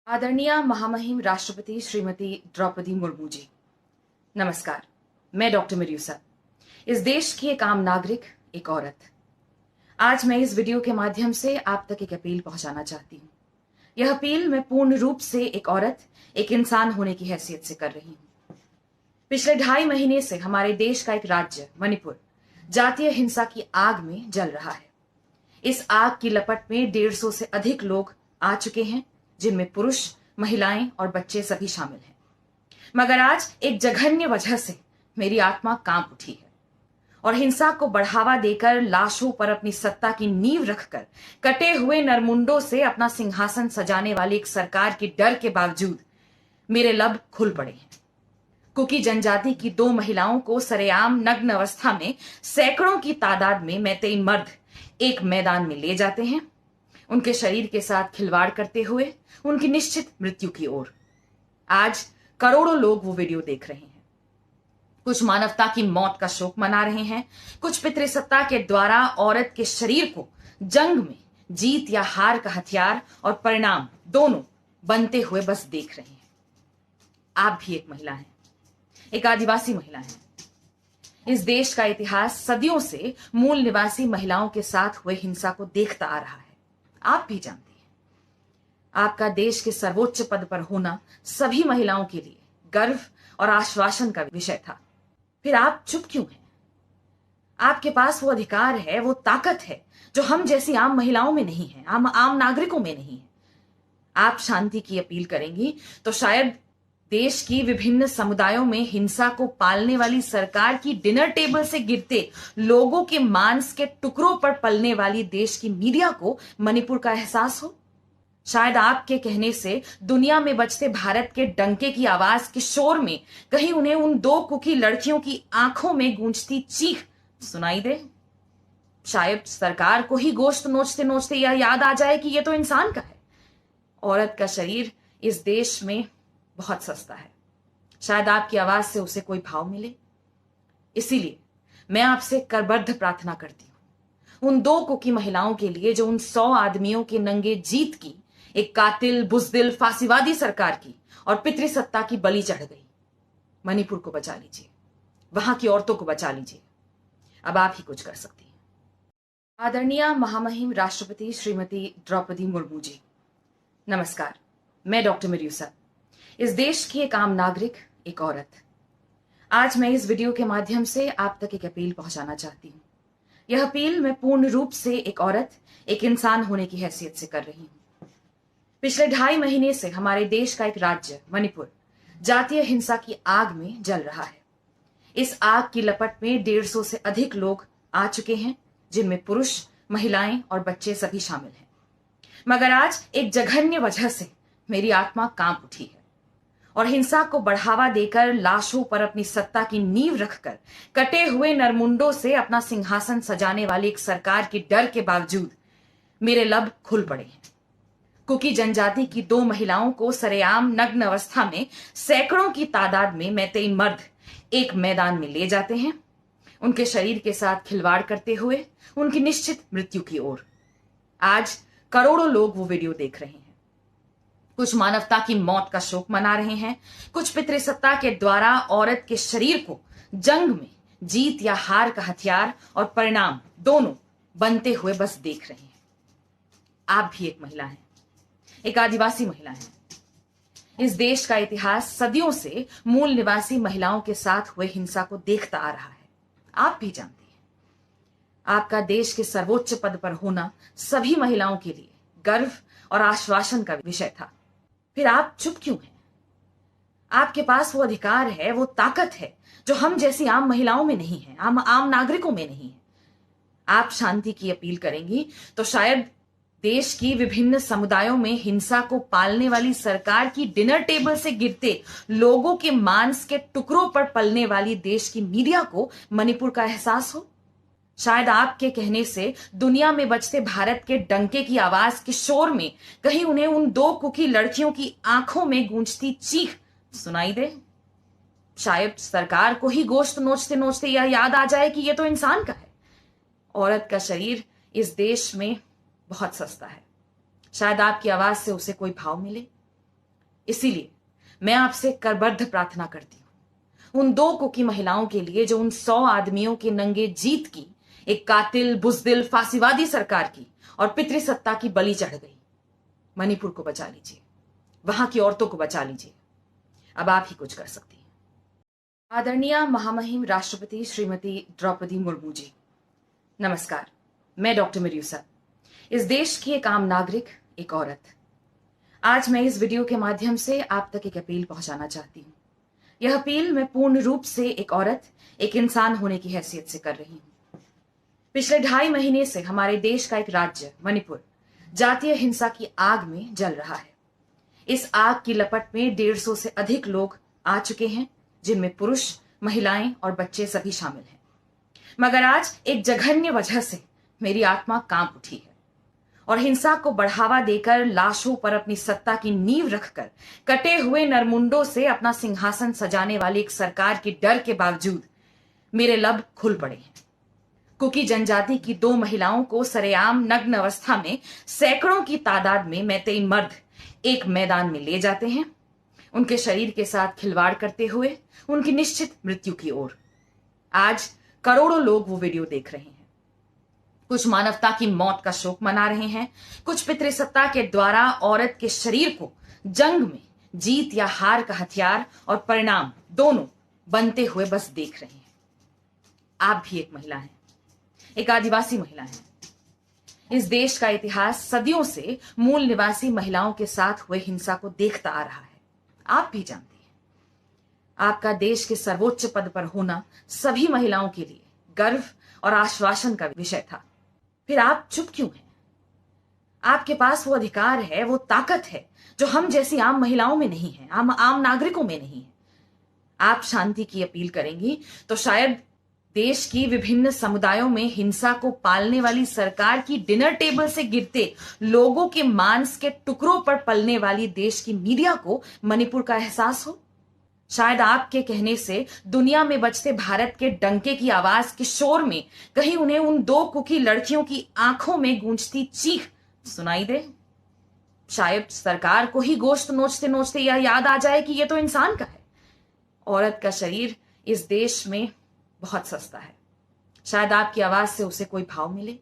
आदरणीय महामहिम राष्ट्रपति श्रीमती द्रौपदी मुर्मू जी, नमस्कार। मैं डॉक्टर मिर्यूसा, इस देश की एक आम नागरिक, एक औरत। आज मैं इस वीडियो के माध्यम से आप तक एक अपील पहुंचाना चाहती हूँ। यह अपील मैं पूर्ण रूप से एक औरत, एक इंसान होने की हैसियत से कर रही हूँ। पिछले 2.5 महीने से हमारे देश का एक राज्य मणिपुर जातीय हिंसा की आग में जल रहा है। इस आग की लपट में 150 से अधिक लोग आ चुके हैं, जिनमें पुरुष, महिलाएं और बच्चे सभी शामिल हैं। मगर आज एक जघन्य वजह से मेरी आत्मा कांप उठी है और हिंसा को बढ़ावा देकर लाशों पर अपनी सत्ता की नींव रखकर कटे हुए नरमुंडों से अपना सिंहासन सजाने वाली एक सरकार के डर के बावजूद मेरे लब खुल पड़े हैं। कुकी जनजाति की 2 महिलाओं को सरेआम नग्न अवस्था में सैकड़ों की तादाद में मैतेई मर्द एक मैदान में ले जाते हैं, उनके शरीर के साथ खिलवाड़ करते हुए उनकी निश्चित मृत्यु की ओर। आज करोड़ों लोग वो वीडियो देख रहे हैं। कुछ मानवता की मौत का शोक मना रहे हैं, कुछ पितृसत्ता के द्वारा औरत के शरीर को जंग में जीत या हार का हथियार और परिणाम दोनों बनते हुए बस देख रहे हैं। आप भी एक महिला हैं, एक आदिवासी महिला हैं। इस देश का इतिहास सदियों से मूल निवासी महिलाओं के साथ हुए हिंसा को देखता आ रहा है। आप भी जानती हैं, आपका देश के सर्वोच्च पद पर होना सभी महिलाओं के लिए गर्व और आश्वासन का विषय था। फिर आप चुप क्यों हैं? आपके पास वो अधिकार है, वो ताकत है जो हम जैसी आम महिलाओं में नहीं है, आम नागरिकों में नहीं है। आप शांति की अपील करेंगी तो शायद देश की विभिन्न समुदायों में हिंसा को पालने वाली सरकार की डिनर टेबल से गिरते लोगों के मांस के टुकड़ों पर पलने वाली देश की मीडिया को मणिपुर का एहसास हो। शायद आपके कहने से दुनिया में बजते भारत के डंके की आवाज के शोर में कहीं उन्हें उन 2 कुकी लड़कियों की आंखों में गूंजती चीख सुनाई दे। शायद सरकार को ही गोश्त नोचते नोचते यह याद आ जाए कि यह तो इंसान का है। औरत का शरीर इस देश में बहुत सस्ता है। शायद आपकी आवाज से उसे कोई भाव मिले। इसीलिए मैं आपसे करबद्ध प्रार्थना करती हूं, उन 2 कुकी महिलाओं के लिए जो उन 100 आदमियों के नंगे जीत की, एक कातिल, बुजदिल, फांसीवादी सरकार की और पितृसत्ता की बलि चढ़ गई। मणिपुर को बचा लीजिए, वहां की औरतों को बचा लीजिए। अब आप ही कुछ कर सकती हैं। आदरणीय महामहिम राष्ट्रपति श्रीमती द्रौपदी मुर्मू जी, नमस्कार। मैं डॉक्टर मिर्यूसा, इस देश की एक आम नागरिक, एक औरत। आज मैं इस वीडियो के माध्यम से आप तक एक अपील पहुंचाना चाहती हूँ। यह अपील मैं पूर्ण रूप से एक औरत, एक इंसान होने की हैसियत से कर रही हूँ। पिछले 2.5 महीने से हमारे देश का एक राज्य मणिपुर जातीय हिंसा की आग में जल रहा है। इस आग की लपट में 150 से अधिक लोग आ चुके हैं, जिनमें पुरुष, महिलाएं और बच्चे सभी शामिल हैं। मगर आज एक जघन्य वजह से मेरी आत्मा कांप उठी है और हिंसा को बढ़ावा देकर लाशों पर अपनी सत्ता की नींव रखकर कटे हुए नरमुंडों से अपना सिंहासन सजाने वाली एक सरकार के डर के बावजूद मेरे लब खुल पड़े हैं। कुकी जनजाति की 2 महिलाओं को सरेआम नग्न अवस्था में सैकड़ों की तादाद में मैतेई मर्द एक मैदान में ले जाते हैं, उनके शरीर के साथ खिलवाड़ करते हुए उनकी निश्चित मृत्यु की ओर। आज करोड़ों लोग वो वीडियो देख रहे हैं। कुछ मानवता की मौत का शोक मना रहे हैं, कुछ पितृसत्ता के द्वारा औरत के शरीर को जंग में जीत या हार का हथियार और परिणाम दोनों बनते हुए बस देख रहे हैं। आप भी एक महिला हैं, एक आदिवासी महिला हैं। इस देश का इतिहास सदियों से मूल निवासी महिलाओं के साथ हुए हिंसा को देखता आ रहा है। आप भी जानती हैं, आपका देश के सर्वोच्च पद पर होना सभी महिलाओं के लिए गर्व और आश्वासन का विषय था। फिर आप चुप क्यों हैं? आपके पास वो अधिकार है, वो ताकत है जो हम जैसी आम महिलाओं में नहीं है, आम नागरिकों में नहीं है। आप शांति की अपील करेंगी तो शायद देश की विभिन्न समुदायों में हिंसा को पालने वाली सरकार की डिनर टेबल से गिरते लोगों के मांस के टुकड़ों पर पलने वाली देश की मीडिया को मणिपुर का एहसास हो। शायद आपके कहने से दुनिया में बजते भारत के डंके की आवाज के शोर में कहीं उन्हें उन 2 कुकी लड़कियों की आंखों में गूंजती चीख सुनाई दे। शायद सरकार को ही गोश्त नोचते नोचते यह याद आ जाए कि यह तो इंसान का है। औरत का शरीर इस देश में बहुत सस्ता है। शायद आपकी आवाज से उसे कोई भाव मिले। इसीलिए मैं आपसे करबद्ध प्रार्थना करती हूं उन 2 कुकी महिलाओं के लिए जो उन 100 आदमियों के नंगे जीत की एक कातिल, बुजदिल, फांसीवादी सरकार की और पितृसत्ता की बलि चढ़ गई। मणिपुर को बचा लीजिए, वहां की औरतों को बचा लीजिए। अब आप ही कुछ कर सकती हैं। आदरणीय महामहिम राष्ट्रपति श्रीमती द्रौपदी मुर्मू जी, नमस्कार। मैं डॉक्टर मिर्यूसा, इस देश की एक आम नागरिक, एक औरत। आज मैं इस वीडियो के माध्यम से आप तक एक अपील पहुंचाना चाहती हूं। यह अपील मैं पूर्ण रूप से एक औरत, एक इंसान होने की हैसियत से कर रही हूं। पिछले 2.5 महीने से हमारे देश का एक राज्य मणिपुर जातीय हिंसा की आग में जल रहा है। इस आग की लपट में 150 से अधिक लोग आ चुके हैं, जिनमें पुरुष, महिलाएं और बच्चे सभी शामिल हैं। मगर आज एक जघन्य वजह से मेरी आत्मा कांप उठी है और हिंसा को बढ़ावा देकर लाशों पर अपनी सत्ता की नींव रखकर कटे हुए नरमुंडों से अपना सिंहासन सजाने वाली एक सरकार के डर के बावजूद मेरे लब खुल पड़े हैं। कुकी जनजाति की 2 महिलाओं को सरेआम नग्न अवस्था में सैकड़ों की तादाद में मैतेई मर्द एक मैदान में ले जाते हैं, उनके शरीर के साथ खिलवाड़ करते हुए उनकी निश्चित मृत्यु की ओर। आज करोड़ों लोग वो वीडियो देख रहे हैं। कुछ मानवता की मौत का शोक मना रहे हैं, कुछ पितृसत्ता के द्वारा औरत के शरीर को जंग में जीत या हार का हथियार और परिणाम दोनों बनते हुए बस देख रहे हैं। आप भी एक महिला हैं, एक आदिवासी महिला हैं। इस देश का इतिहास सदियों से मूल निवासी महिलाओं के साथ हुए हिंसा को देखता आ रहा है। आप भी जानती हैं, आपका देश के सर्वोच्च पद पर होना सभी महिलाओं के लिए गर्व और आश्वासन का विषय था। फिर आप चुप क्यों हैं? आपके पास वो अधिकार है, वो ताकत है जो हम जैसी आम महिलाओं में नहीं है, आम नागरिकों में नहीं है। आप शांति की अपील करेंगी तो शायद देश की विभिन्न समुदायों में हिंसा को पालने वाली सरकार की डिनर टेबल से गिरते लोगों के मांस के टुकड़ों पर पलने वाली देश की मीडिया को मणिपुर का एहसास हो। शायद आपके कहने से दुनिया में बजते भारत के डंके की आवाज के शोर में कहीं उन्हें उन 2 कुकी लड़कियों की आंखों में गूंजती चीख सुनाई दे। शायद सरकार को ही गोश्त नोचते नोचते यह याद आ जाए कि यह तो इंसान का है। औरत का शरीर इस देश में बहुत सस्ता है। शायद आपकी आवाज से उसे कोई भाव मिले।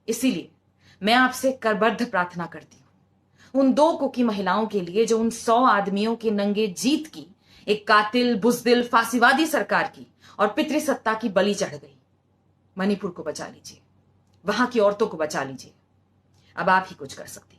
इसीलिए मैं आपसे करबद्ध प्रार्थना करती हूं उन 2 कुकी महिलाओं के लिए जो उन 100 आदमियों के नंगे जीत की एक कातिल, बुजदिल, फांसीवादी सरकार की और पितृसत्ता की बलि चढ़ गई। मणिपुर को बचा लीजिए, वहां की औरतों को बचा लीजिए। अब आप ही कुछ कर सकती हैं।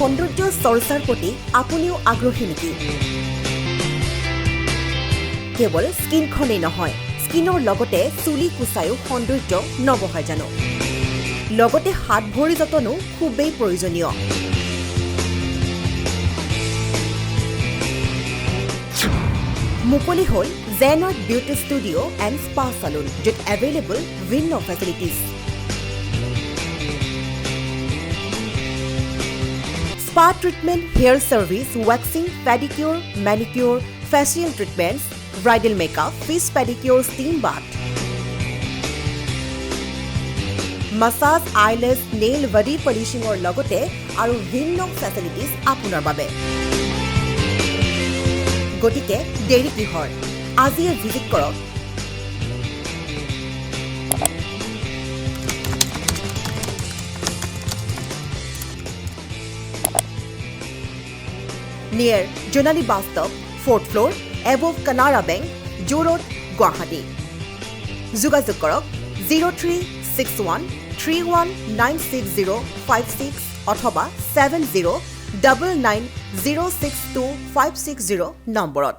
সৌন্দৰ্য চৰ্চাৰ প্ৰতি আপুনিও আগ্ৰহী নেকি? কেৱল স্কিনখনেই নহয়, স্কিনৰ লগতে চুলি কুচায়ো সৌন্দৰ্য নবঢ়ায় জানো? লগতে হাত ভৰি যতনো খুবেই প্ৰয়োজনীয়। মুকলি হ'ল জেনাৰ্ড বিউটি ষ্টুডিঅ' এণ্ড স্পা চালুন, য'ত এভেইলেবল ভিন্ন facilities. Spa treatment, hair service, waxing, pedicure, manicure, facial treatments, bridal makeup, fish pedicure, steam bath, massage, eyelash, nail, body polishing or logote aru vinno facilities apunar babe. Gotike deri kihor ajiye visit korok near Jonali bus stop, 4th floor, above Canara Bank, Joo Road, Guwahati. Jogajog korok 036131960656 অথবা 7099062560 নম্বৰত।